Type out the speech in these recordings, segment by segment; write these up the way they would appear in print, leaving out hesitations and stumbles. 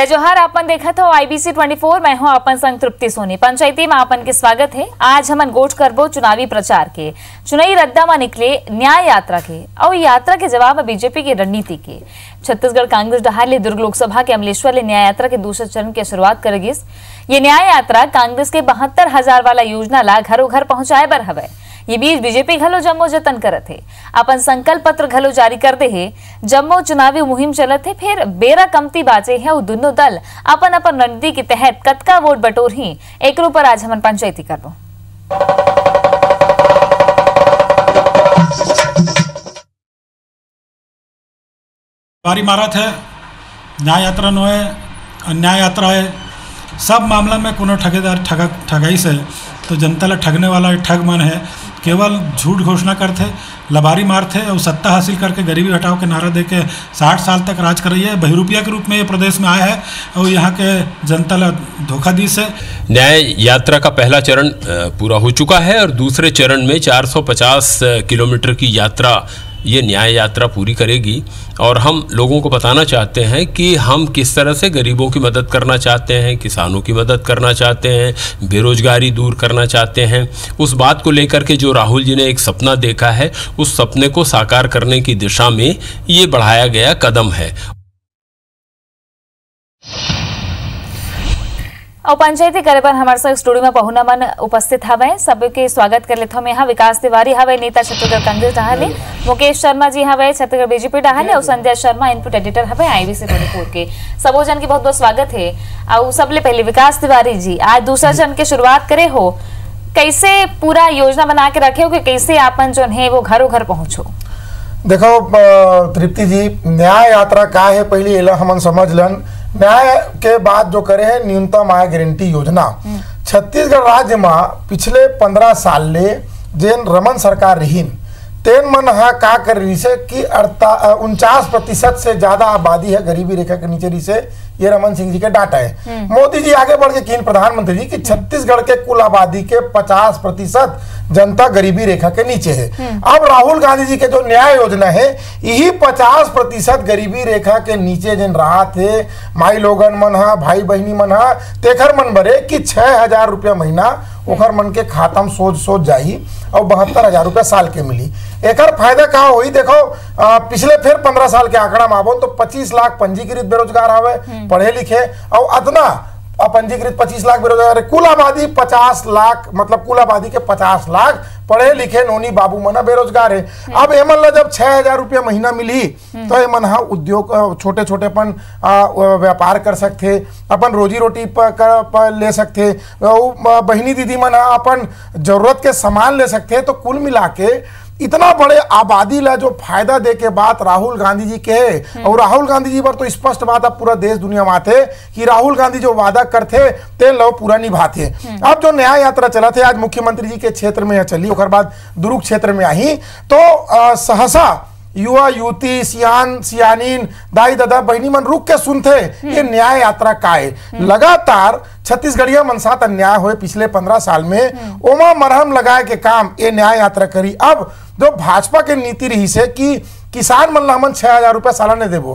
जय जोहार। आपन देखा था IBC 24। मैं हूं आपन संग तृप्ति सोनी। पंचायती में आपन के स्वागत है। आज हमन गोठ करबो चुनावी प्रचार के चुनावी रद्दा में निकले न्याय यात्रा के और यात्रा के जवाब बीजेपी की रणनीति के। छत्तीसगढ़ कांग्रेस डहार दुर्ग लोकसभा के अमलेश्वर ले न्याय यात्रा के दूसरे चरण की शुरुआत करेगी। ये न्याय यात्रा कांग्रेस के 72,000 वाला योजना ला घरों घर पहुंचाए बर हवे। ये बीच बीजेपी घलो जम्मो जतन करत है, अपन संकल्प पत्र घलो जारी कर दे है। जम्मो चुनावी मुहिम चलत है, फिर बेरा कमती बाजे है और दोनों दल अपन अपन रणनीति के तहत कतका वोट बटोर ही एक पर आज हम पंचायती करबो। बारी मारत है, न्याय यात्रा नो है, अन्याय यात्रा है। सब मामला में कोनो ठगेदार ठगाई से तो जनता ला ठगने वाला ठग मन है। केवल झूठ घोषणा करते, लबारी मारते और सत्ता हासिल करके गरीबी हटाओ के नारा दे के 60 साल तक राज कर रही है। बहरूपिया के रूप में ये प्रदेश में आया है और यहाँ के जनता ला धोखा दी से। न्याय यात्रा का पहला चरण पूरा हो चुका है और दूसरे चरण में 450 किलोमीटर की यात्रा ये न्याय यात्रा पूरी करेगी। और हम लोगों को बताना चाहते हैं कि हम किस तरह से गरीबों की मदद करना चाहते हैं, किसानों की मदद करना चाहते हैं, बेरोजगारी दूर करना चाहते हैं। उस बात को लेकर के जो राहुल जी ने एक सपना देखा है, उस सपने को साकार करने की दिशा में ये बढ़ाया गया कदम है। और पंचायती करे पर हमारे साथ स्टूडियो में पहुना मन उपस्थित हवे। सबके स्वागत कर लेते हम। यहाँ विकास तिवारी हवे, नेता छत्तीसगढ़ कांग्रेस डहाले। मुकेश शर्मा जी हवे, छत्तीसगढ़ बीजेपी डहाले। और संध्या शर्मा इनपुट एडिटर हवे IBC 24 के। सबो जन के बहुत बहुत स्वागत है। और सबले पहले विकास तिवारी जी, आज दूसरा चरण की शुरुआत करे हो, कैसे पूरा योजना बना के रखे हो कि कैसे आपन जो है वो घरों घर पहुंचो? देखो तृप्ति जी, न्याय यात्रा का है पहले एला हमन समझ लन। न्याय के बाद जो करे है न्यूनतम आय गारंटी योजना। छत्तीसगढ़ राज्य में पिछले 15 साल ले जेन रमन सरकार रहीन तेन मन हा का कर रही से कि 49% से ज्यादा आबादी है गरीबी रेखा के नीचे रही से। ये रमन सिंह जी के डाटा है। मोदी जी आगे बढ़ के कीन प्रधानमंत्री जी कि छत्तीसगढ़ के कुल आबादी के 50% जनता गरीबी रेखा के नीचे है। अब राहुल गांधी जी के जो न्याय योजना है, यही 50% गरीबी रेखा के नीचे जिन रहा थे माई लोगन मन हा, भाई बहनी मन हा, तेखर मन बरे कि 6,000 रुपया महीना ओखर मन के खाता में सोच जाही और 72,000 रुपया साल के मिली। एकर फायदा कहाँ हुई? देखो पिछले फिर 15 साल के आंकड़ा में आबो तो 25 लाख पंजीकृत बेरोजगार हवे, पढ़े लिखे, और अदना अपंजीकृत 25 लाख बेरोजगार। कुल आबादी 50 लाख, मतलब कुल आबादी के 50 लाख पढ़े लिखे नोनी बाबू मना बेरोजगार है। अब एमन ला जब 6,000 रुपया महीना मिली तो एमन हा उद्योग छोटे छोटे अपन व्यापार कर सकते, अपन रोजी रोटी पर ले सकते, बहनी दीदी मन अपन जरूरत के सामान ले सकते। तो कुल मिला के इतना बड़े आबादी ला जो फायदा दे के बात राहुल गांधी जी के है। और राहुल गांधी जी पर तो स्पष्ट बात अब पूरा देश दुनिया में आते कि राहुल गांधी जो वादा करते ते लो पूरा निभाते। अब जो न्याय यात्रा चला थे आज मुख्यमंत्री जी के क्षेत्र में चली, और बाद दुर्ग क्षेत्र में आई तो सहसा युवा युवती सियान सियानीन दाई दादा बहनी मन रुक के सुनते ये न्याय यात्रा का है। लगातार छत्तीसगढ़िया मन साथ अन्याय हुए पिछले 15 साल में, ओमा मरहम लगाए के काम ये न्याय यात्रा करी। अब जो भाजपा के नीति रही से कि किसान मन ला हमन 6,000 रुपया सालाना देबो,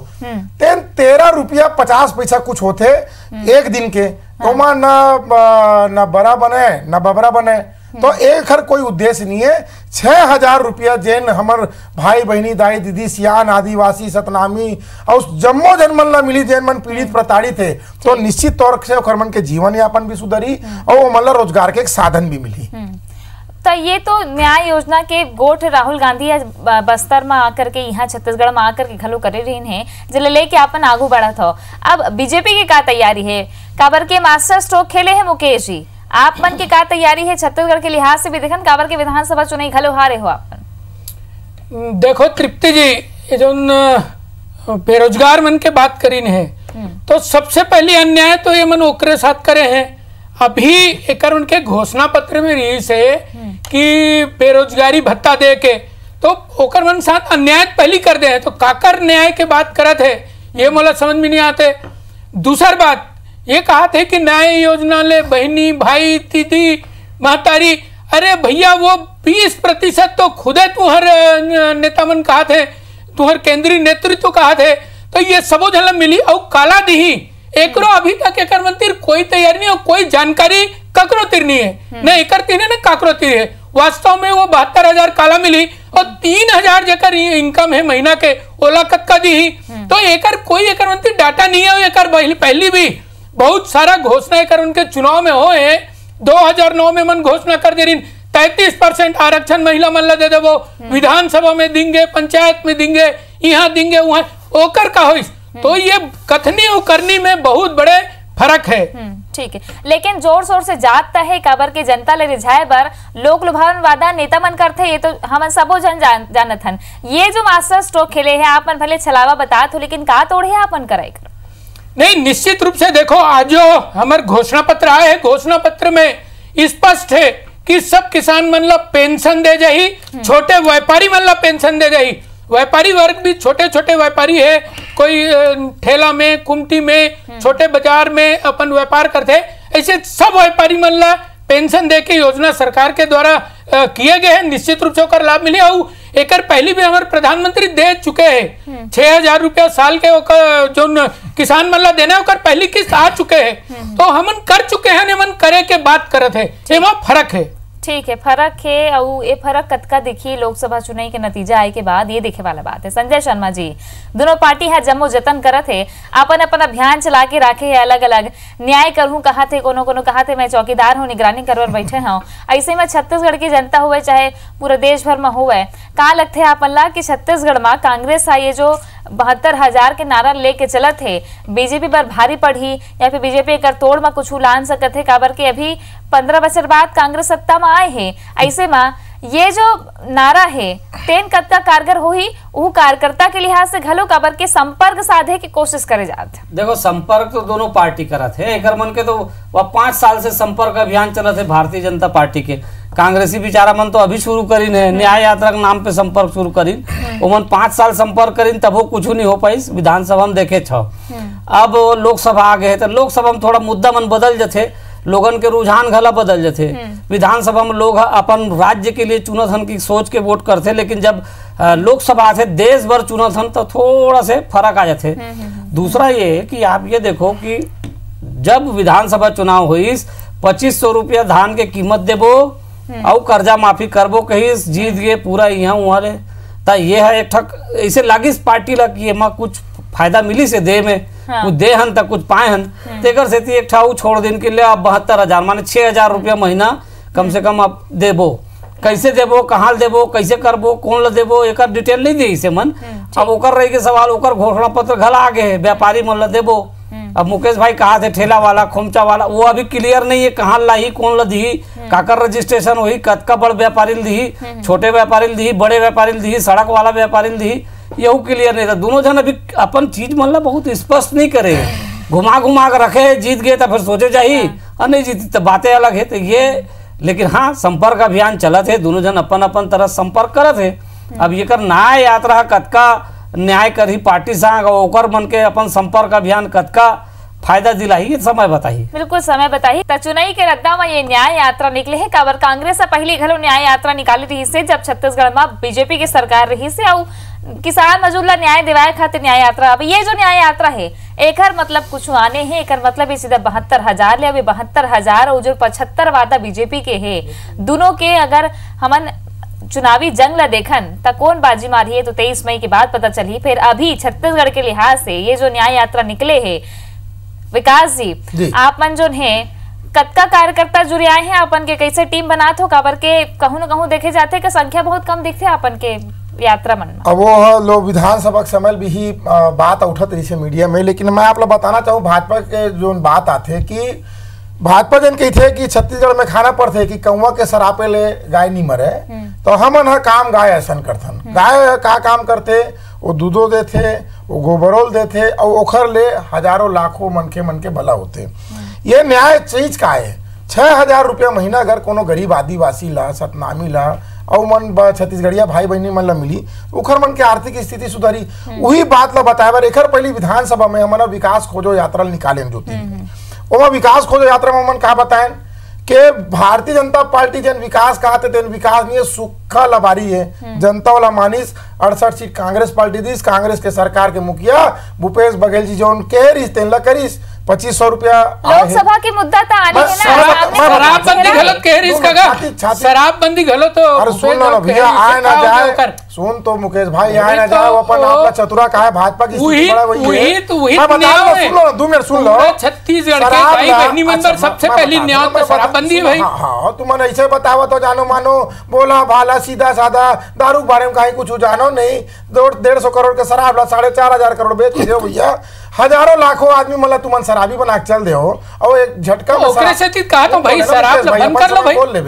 13 रुपया 50 पैसा कुछ होते एक दिन के, ओमा न बड़ा बने न बबरा बने। तो एक हर कोई उद्देश्य नहीं है। 6,000 रुपया जेन हमर भाई बहनी दाई दीदी सियान आदिवासी सतनामी और जम्मो जनमन ला मिली, जेन मन पीड़ित प्रताड़ित थे, तो निश्चित तौर से ओकर मन के जीवन यापन भी सुधरी और वो मन ला रोजगार के एक साधन भी मिली। तो ये तो न्याय योजना के गोठ राहुल गांधी आज बस्तर में आकर के, यहाँ छत्तीसगढ़ में आकर के घलो करे रही है, जिले लेके अपन आगू बढ़ा था। अब बीजेपी की क्या तैयारी है? काबर के मास्टर स्ट्रोक खेले है मुकेश जी, आप मन की क्या तैयारी है छत्तीसगढ़ के लिहाज से भी? देखन काबर के विधानसभा चुनाव घलो हारे हो आप। देखो तृप्ति जी, ये जो बेरोजगार मन के बात करी है, तो सबसे पहले अन्याय तो ये मन ओकरे साथ करे हैं। अभी एक उनके घोषणा पत्र में रही से कि बेरोजगारी भत्ता दे के, तो ओकर मन साथ अन्याय पहली कर दे, तो काकर न्याय के बात करत है ये मोला समझ में नहीं आते। दूसर बात ये कहा थे कि न्याय योजना ले बहनी भाई दीदी महतारी, अरे भैया वो 20% तो खुदे तुहर नेता मन कहा थे, तुहर केंद्रीय नेतृत्व कहा थे, तो ये सबो झलम मिली और काला दिही एकरो अभी तक एकर मंत्री कोई तैयार नहीं और कोई जानकारी ककरो तिर नहीं है, न एकर तिर है न काकरो तिर है। वास्तव में वो 72,000 काला मिली और 3,000 जेकर इनकम है महीना के ओला कतका दी ही, तो एकर कोई एकर मंत्री डाटा नहीं है। एकर पहली भी बहुत सारा घोषणा एकर उनके चुनाव में हो है। 2009 में मन घोषणा कर दे रही 33% आरक्षण महिला मन ला दे देवो, विधानसभा में देंगे, पंचायत में देंगे, यहाँ देंगे, वहां ओकर का होइस। तो ये कथनी और करनी में बहुत बड़े फर्क है। ठीक है, लेकिन जोर शोर से जाता है काबर के जनता ले रिझाए बर लोक लुभावन वादा नेता मन करते, ये तो हम सबो जानत हन। ये जो मास्टर स्ट्रोक खेले हैं आप मन भले छलावा बतात हो, लेकिन का तोड़े है आपन कराए कर? नहीं, निश्चित रूप से देखो, आज जो हमारे घोषणा पत्र आए हैं, घोषणा पत्र में स्पष्ट है कि सब किसान मन ला पेंशन दे जाही, छोटे व्यापारी मन ला पेंशन दे जाही। व्यापारी वर्ग भी छोटे छोटे व्यापारी है, कोई ठेला में, कुमटी में, छोटे बाजार में अपन व्यापार करते, ऐसे सब व्यापारी मन ला पेंशन दे के योजना सरकार के द्वारा किए गए हैं। निश्चित रूप से ओकर लाभ मिले। और एकर पहले भी हमारे प्रधानमंत्री दे चुके हैं 6,000 रुपया साल के ओकर जो किसान मन ला देना है, ओकर पहली किस्त आ चुके हैं। तो हमन कर चुके हैं, हमन करे के बात करत है, एमा फर्क है। ठीक है, फर्क है। और ये फर्क कतका दिखी लोकसभा चुनाव के नतीजा आए के बाद, ये देखे वाला बात है। संजय शर्मा जी, दोनों पार्टी है जम्मो जतन करत है, अपन अपन अभियान चला के रखे है, अलग अलग न्याय करूं कहा थे, कोनो कोनो कहा थे मैं चौकीदार हूं, निगरानी करवर बैठे हूं। ऐसे में छत्तीसगढ़ की जनता हुए चाहे पूरे देश भर में हुए, कहा लगते है अपन ला कि छत्तीसगढ़ में कांग्रेस ये जो 72,000 के नारा लेके चलत है, बीजेपी पर भारी पड़ी या फिर बीजेपी कर तोड़ में कुछ लान सकत है, काबर के अभी 15 बछर बाद कांग्रेस सत्ता में आए हैं। ऐसे में ये जो नारा है तेन कत्ता कारगर होही, वो कार्यकर्ता के लिहाज से घलो काबर के संपर्क साधे की कोशिश करे जाते। देखो, संपर्क तो दोनों पार्टी करत है। एकर मन के तो वह 5 साल से संपर्क अभियान चलत है भारतीय जनता पार्टी के। कांग्रेसी बेचारा मन तो अभी शुरू करीन है, न्याय यात्रा के नाम पे संपर्क शुरू करीन। वो मन 5 साल संपर्क करीन, तब वो कुछ नहीं हो पाई। विधानसभा में देखे छ, अब लोकसभा आ गए तो लोकसभा में थोड़ा मुद्दा मन बदल जाते, लोगन के रुझान घला बदल जाते। विधानसभा में लोग अपन राज्य के लिए चुनत हन की सोच के वोट करते, लेकिन जब लोकसभा से देश भर चुनत हन तो थोड़ा से फर्क आ जाते। दूसरा ये कि आप ये देखो कि जब विधानसभा चुनाव हुई 2500 रुपया धान के कीमत देबो और कर्जा माफी करबो, कहीं जीत गए पूरा यहाँ वहाँ ले, तो ये है एक ठक ऐसे लागिस पार्टी ला कि एमा कुछ फायदा मिली से दे में, कुछ दे हन तक कुछ पाए हन, तेकर से एक ठाऊ छोड़ दिन के लिए आप 72,000 माने 6,000 रुपया महीना कम से कम आप देबो। कैसे देबो, कहाँ देबो, कैसे करबो, कौन ला देबो, एक डिटेल नहीं दी से मन। अब ओकर रही के सवाल, ओकर घोषणा पत्र घला आगे है, व्यापारी मन ला देबो। अब मुकेश भाई कहा थे ठेला वाला, खोमचा वाला, वो अभी क्लियर नहीं है कहाँ लाई, कौन ला दी, काकर रजिस्ट्रेशन हुई, कतका बड़ व्यापारी दी, छोटे व्यापारी दी, बड़े व्यापारी दी, सड़क वाला व्यापारी दी, यही क्लियर नहीं था। दोनों जन अभी अपन चीज मन ला बहुत स्पष्ट नहीं करे, घुमा घुमा कर रखे, जीत गए तो फिर सोचे चाहिए और नहीं जीती तो बातें अलग है। तो ये, लेकिन हाँ, संपर्क अभियान चलत है, दोनों जन अपन अपन तरह संपर्क करत है। अब ये कर न्याय यात्रा कतका न्याय करी पार्टी संग, ओकर मन के अपन संपर्क अभियान कतका फायदा दिलाई, समय बताइए। बिल्कुल समय बताइए। चुनाई के रद्दा में ये न्याय यात्रा निकले है, काबर कांग्रेस पहले घलो न्याय यात्रा निकाली रही से जब छत्तीसगढ़ में बीजेपी की सरकार रही से, और किसान मजदूर ला न्याय दिवाए खातिर न्याय यात्रा। अब ये जो न्याय यात्रा है एकर मतलब कुछ आने हैं, एकर मतलब सीधा 72,000 ले, अभी 72,000 और जो 75 वादा बीजेपी के है, दोनों के अगर हमन चुनावी जंग ला देखन तो कौन बाजी मारी है तो 23 मई के बाद पता चली। फिर अभी छत्तीसगढ़ के लिहाज से ये जो न्याय यात्रा निकले है, विकास जी आप मन जो है कतका कार्यकर्ता जुड़े आए हैं, अपन के कैसे टीम बनाते हो, काबर के कहूं न कहूं देखे जाते कि संख्या बहुत कम दिखते है अपन के यात्रा मन में। अब वो लोग विधानसभा के समय भी ही बात उठत रही है मीडिया में, लेकिन मैं आप लोग बताना चाहूँ भाजपा के जो बात आते कि भाजपा जन कही थे कि छत्तीसगढ़ में खाना पड़ते कि कौवा के सरापे ले गाय नहीं मरे, तो हमन ह काम गाय ऐसा करथन। गाय का काम करते, वो दूधो देते, वो गोबरोल देते और ओखर ले हजारों लाखों मन के भला होते। ये न्याय चीज का है। 6,000 रुपया महीना अगर कोनो गरीब आदिवासी ला, सतनामी ला और मन छत्तीसगढ़िया भाई बहनी मन ला मिली, उखर मन के आर्थिक स्थिति सुधारी। वही बात ला बताए बार एकर पहली विधानसभा में हमन विकास खोजो यात्रा निकाले जोती। ओमा विकास खोजो यात्रा में हमन का बताएं कि भारतीय जनता पार्टी जन विकास कहते तेन विकास नहीं है, सुखा लबारी है। जनता वाला मानिस 68 सीट कांग्रेस पार्टी दीस, कांग्रेस के सरकार के मुखिया भूपेश बघेल जी जो करिस तेन ला करिस, 2500 रुपया लोकसभा के मुद्दा तो आने बस है ना, शराब- सामने शराबबंदी है। गलत कह रही इसका छाती- शराबबंदी गलत हो। अरे सुन लो ना भैया, आए ना जाए, सुन तो मुकेश भाई, आए ना जाए, वो अपन अपना चतुरा का है, भाजपा की स्थिति बड़ा वही है। वही मैं बता न्याय रहा हूं, है। सुन लो ना, 2 मिनट सुन लो। पूरे छत्तीसगढ़ के शराब भाई ला- बहनी मेंबर अच्छा, सबसे मैं पहली बता न्याय दूं, तो मैं बता- शराबबंदी है भाई। हाँ, तुम ऐसे बताओ तो जानो मानो बोला भाला सीधा साधा दारू के बारे में कहीं कुछ जानो नहीं। 150 करोड़ के शराब ला 4,500 करोड़ बेच के दो भैया, हजारों लाखों आदमी मतलब तुम शराबी बना के चल दे हो, और एक झटका में ओकरे से चीज कहा तो भाई शराब ला बंद कर लो भाई। बोल ले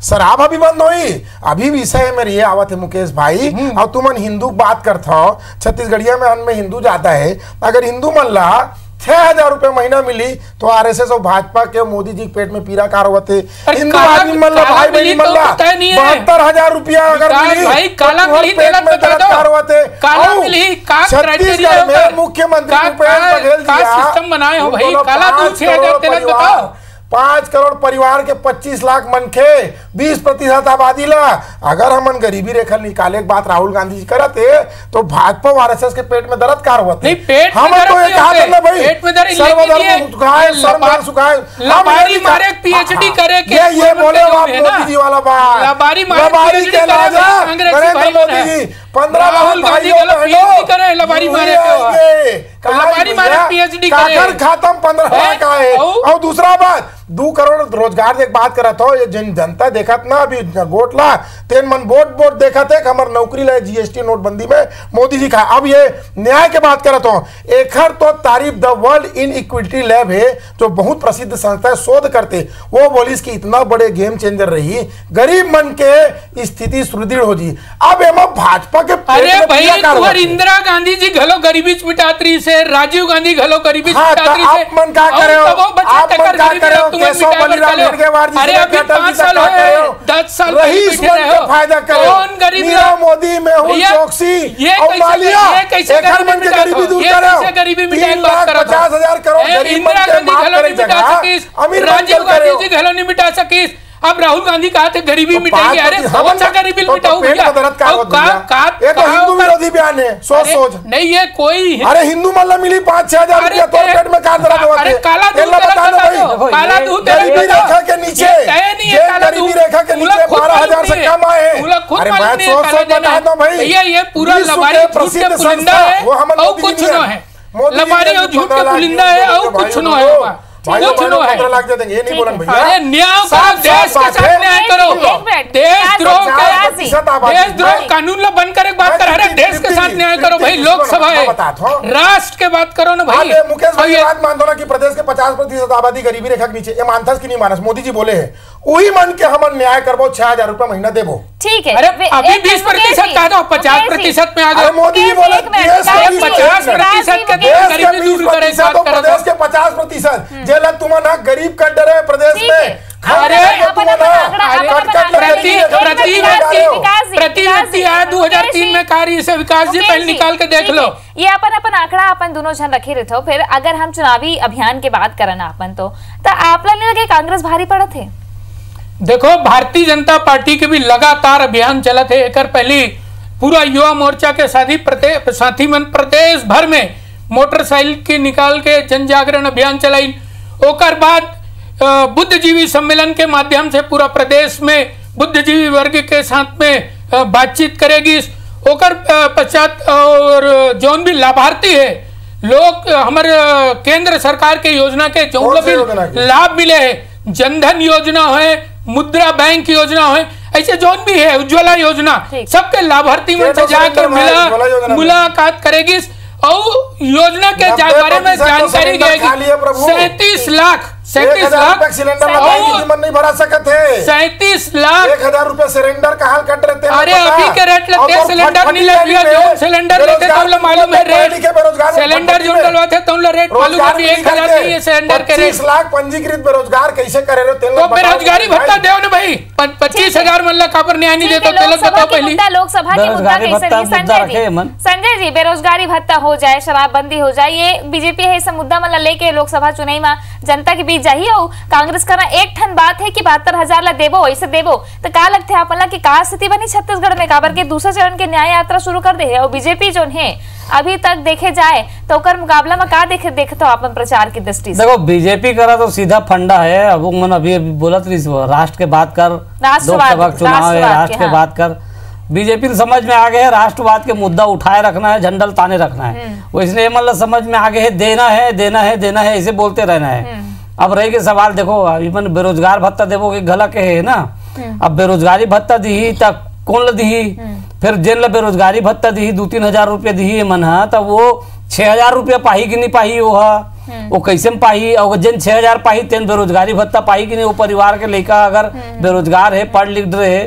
शराब अभी बंद होई, अभी विषय में ये आवत है मुकेश भाई। और तुमन हिंदू बात करता हो, छत्तीसगढ़िया में हम में हिंदू ज्यादा है, अगर हिंदू मन ला 6,000 रुपए महीना मिली तो आरएसएस और भाजपा के मोदी जी के पेट में पीड़ा कार होते। हिंदू आदमी मन ला, भाई बहनी मन ला 72,000 रुपया अगर मिली भाई काला तो मिली पेट में दर्द कार होते। काला मिली का छत्तीसगढ़ में मुख्यमंत्री भूपेश बघेल का जी सिस्टम बनाए हो भाई, काला दूध 6,000 तेलत बताओ। 5 करोड़ परिवार के 25 लाख मनखे 20% आबादी ला, अगर हमन गरीबी रेखा निकाले के बात राहुल गांधी जी करते तो भाजपा और आरएसएस के पेट में दर्द कार होते। नहीं, पेट में हम दर्द तो नहीं एक हाथ होते। ना भाई, पेट में दर्द सर्वधर्म लेकिन सुखाए, सर्वधर्म सुखाए, लबारी मारे PhD करे के ये बोले आप है ना। मोदी जी वाला बात, लबारी मारे लबारी PhD के करे राजा कांग्रेसी नरेंद्र भाई मोदी है। जी 15 राहुल गांधी भाइयों गलत बहनों, PhD करे, लबारी मारे के हुआ। लबारी मारे PhD करे। काकर खत्म 15 है? लाख आए। और दूसरा बात 2 करोड़ रोजगार देख बात करत हो, ये जिन जनता देखत ना अभी वोट ला तेन मन वोट देखत है, हमर नौकरी ले जीएसटी नोटबंदी में मोदी जी का। अब ये न्याय के बात करत हो, एखर तो तारीफ the world in equity lab है जो बहुत प्रसिद्ध संस्था है, शोध करते वो बोली कि इतना बड़े गेम चेंजर रही, गरीब मन के स्थिति सुदृढ़ हो जी। अब एम भाजपा के अरे भाई तुम्हार इंदिरा गांधी जी घलो गरीबी मिटात्री से, राजीव गांधी घलो गरीबी मिटात्री से, आप मन का करे हो, आप मन का करे हो, केशव बलिराम हेडगेवार जी, अरे अभी 5 साल हो गए, 10 साल रईस मन का फायदा करे, कौन गरीब मीरा मोदी, मेहुल चोकसी और मालिया एखर मन के गरीबी दूर करे हो। गरीबी मिटाई 3,50,000 करोड़ गरीब मन के माफ करे जगह अमीर राजीव गांधी जी घलो नहीं मिटा सकीस। अब राहुल गांधी कहा थे गरीबी मिटाएंगे, अरे कौन सा गरीबी मिटाऊ भैया? ये तो हिंदू विरोधी बयान है, सोच नहीं ये कोई, अरे हिंदू मल्ला मिली 5-6,000 रुपया तो पेट में का दर्द होते। अरे काला दूध काला दूध गरीबी रेखा के नीचे, गरीबी रेखा के नीचे 12,000 से कम आए हैं। अरे मैं सोच बता दो भाई, ये पूरा लबारी झूठ के पुलिंदा है और कुछ न है, लबारी और झूठ के पुलिंदा है और कुछ न है, भाई 15 लाख दे देंगे, ये नहीं बोलन भैया। अरे न्याय करो, देश के साथ न्याय करो, देशद्रोह कानून ला बंद करे बात कर, अरे देश के साथ न्याय करो भाई, लोकसभा है, राष्ट्र के बात करो ना भाई। मुकेश भाई बात मानते हो ना कि प्रदेश के 50% आबादी गरीबी रेखा के नीचे, ये मानथस की नहीं मानस, मोदी जी बोले हैं वही मन के हम न्याय करबो, 6,000 रुपए महीना देबो। ठीक है, अरे अभी 20% कहा दो, 50% में आ गए। मोदी जी बोले 50% के गरीबी दूर करे, प्रदेश के 50% जेल तुम ना गरीब कट डरे प्रदेश में। अरे प्रति व्यक्ति आया 2003 में कार्य से विकास जी पहले निकाल के देख लो। ये अपन आंकड़ा अपन दोनों जन रखे रहते हो। फिर अगर हम चुनावी अभियान के बात करना अपन तो आप नहीं लगे कांग्रेस भारी पड़ा थे? देखो भारतीय जनता पार्टी के भी लगातार अभियान चला थे, एक पहली पूरा युवा मोर्चा के साथी मन प्रदेश भर में मोटरसाइकिल की निकाल के जन जागरण अभियान चलाई। ओकर बाद बुद्धिजीवी सम्मेलन के माध्यम से पूरा प्रदेश में बुद्धिजीवी वर्ग के साथ में बातचीत करेगी। ओकर पश्चात और जौन भी लाभार्थी है लोग हमारे केंद्र सरकार के योजना के जो भी लाभ मिले है, जनधन योजना है, मुद्रा बैंक योजना है, ऐसे जौन भी है उज्ज्वला योजना, सबके लाभार्थी में से जाकर मुलाकात करेगी और योजना के बारे में जानकारी देगी। 37 लाख सिलेंडर नहीं भरा सकते, 37 लाख 1,000 रुपए सिलेंडर का हाल कट रहे थे। अरे अभी के रेट लेते हैं, सिलेंडर नहीं ले, जो सिलेंडर लेते तो मालूम है रेट, सिलेंडर जो डलवाते तो रेट मालूम है 1,000 नहीं है सिलेंडर के रेट। 25 लाख पंजीकृत बेरोजगार कैसे करे रहे? तो बेरोजगारी भत्ता दो ना भाई, 25,000 मतलब कापर न्याय नहीं देता, बताओ पहले लोकसभा की मुद्दा कैसे? संजय जी बेरोजगारी भत्ता हो जाए, शराबबंदी हो जाए, ये बीजेपी है सब मुद्दा मतलब लेके लोकसभा चुनाई में जनता के बीच जाही हो। कांग्रेस का एक ठन बात है कि 72,000 ला देबो, ऐसे देबो तो का लगते है आपन ला कि का स्थिति बनी छत्तीसगढ़ में? काबर के दूसरे चरण के न्याय यात्रा शुरू कर दे है और बीजेपी जो है अभी तक देखे जाए तो ओकर मुकाबला में का देखते हो अपन प्रचार की दृष्टि से? देखो बीजेपी करा तो सीधा फंडा है। अब मन अभी बोलत रही राष्ट्र के बात कर, लोकसभा चुनाव है, राष्ट्र के बात कर। बीजेपी समझ में आ गए है राष्ट्रवाद के मुद्दा उठाए रखना है, झंडल ताने रखना है। वो इसलिए मतलब समझ में आ गए है देना है देना है देना है, ऐसे बोलते रहना है। अब रही के सवाल देखो अभी बेरोजगार भत्ता देवो के गला के है ना। अब बेरोजगारी भत्ता दी तक कौन ल दी, फिर जिन बेरोजगारी भत्ता दी 2-3 हजार रुपया दी मन है, तब वो 6,000 रुपया पाही कि नहीं पाही, वो कैसे में पाही? और जिन 6,000 पाही तेन बेरोजगारी भत्ता पाही कि नहीं? वो परिवार के लड़का अगर बेरोजगार है, पढ़ लिख रहे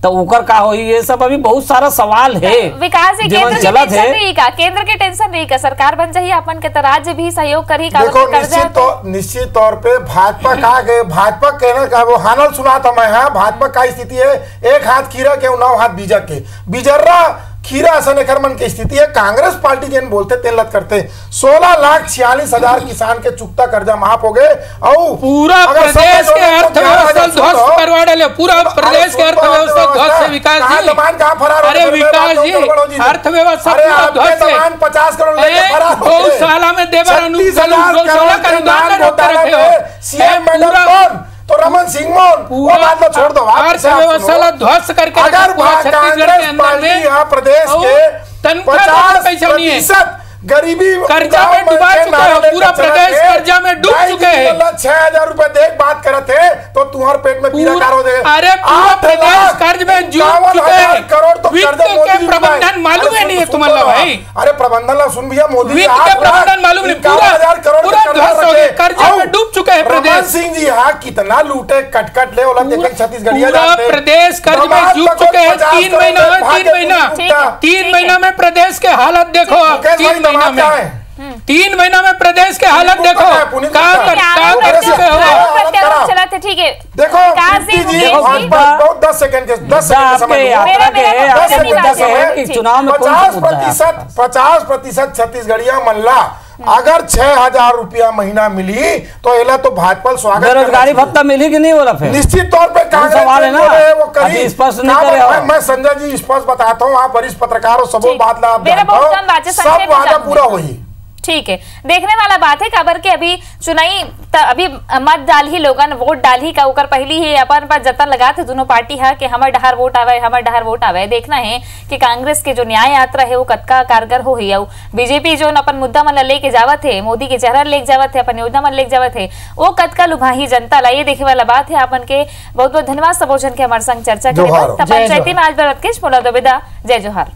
तो ओकर का होई? ये सब अभी बहुत सारा सवाल है। विकास जी, केंद्र की टेंशन नहीं का, केंद्र की टेंशन नहीं का, सरकार बन जाइए अपन के तो राज्य भी सहयोग करी का। देखो निश्चित तौर पे भाजपा का गए, भाजपा कहना का वो हानल सुना था मैं। हाँ, भाजपा का स्थिति है एक हाथ खीरा के 9 हाथ बीजा के, बिजर्रा खीरा असन एकर की स्थिति है। कांग्रेस पार्टी जिन बोलते तेलत करते 16,46,000 किसान के चुकता कर्जा माफ हो गए और पूरा प्रदेश के अर्थव्यवस्था ध्वस्त करवा डाले, पूरा प्रदेश के अर्थव्यवस्था ध्वस्त है। विकास जी, अरे विकास जी, अर्थव्यवस्था ध्वस्त है। 50 करोड़ गौशाला में देवर गौशाला का अनुदान रोकते रखे हो। सीएम मैडम तो रमन सिंह मोहन वो बात लो छोड़ दो। अर्थव्यवस्था ध्वस्त करके अगर छत्तीसगढ़ के अंदर में यहाँ प्रदेश के 50% गरीबी कर्जा में डूबा चुके हैं, पूरा प्रदेश कर्जा में डूब चुके हैं। 6,000 रुपए देख बात करते हैं तो तुम्हारे पेट में पीड़ा कार हो जाएगा। अरे पूरा प्रदेश कर्ज में डूब चुके हैं। करोड़ तो वित्त के प्रबंधन मालूम है नहीं है तुम्हारा भाई? अरे प्रबंधन सुन भैया, मोदी वित्त के प्रबंधन मालूम नहीं, पूरा ध्वस्त हो गए, कर्जा में डूब चुके हैं प्रदेश। रमन सिंह जी यहाँ कितना लूटे कटकट ले वाला देखें छत्तीसगढ़ पूरा प्रदेश कर्ज में डूब चुके हैं। 3 महीना में प्रदेश के हालत देखो, 3 महीना में प्रदेश के हालत देखो, कर चुके हो। चलाते ठीक है, देखो 10 सेकंड के चुनाव में 50% छत्तीसगढ़िया मल्ला अगर 6,000 रुपया महीना मिली तो एला तो भाजपा स्वागत। बेरोजगारी भत्ता मिली कि नहीं बोला? फिर निश्चित तौर पे सवाल है ना, वो करी स्पष्ट नहीं करे। मैं संजय जी स्पष्ट बताता हूँ, आप वरिष्ठ पत्रकार हो, सब बात सब वादा पूरा हुई। ठीक है, देखने वाला बात है खबर के अभी चुनाई अभी मत डाल ही लोगन वोट डाल ही का उकर पहली ही अपन पर जतन लगा थे दोनों पार्टी है कि हमर डहार वोट आवे, हमर डहार वोट आवे। देखना है कि कांग्रेस के जो न्याय यात्रा है वो कतका कारगर हो ही, बीजेपी जो अपन मुद्दा मन लेके जावत है, मोदी के चेहरा लेके जावत है, अपन योजना मन लेके जावत है, वो कतका लुभाही जनता ला, ये देखे वाला बात है। अपन के बहुत बहुत धन्यवाद सबोजन के हमारे संग चर्चा के लिए। पंचायती में आज बरत के बोला दो विदा, जय जोहार।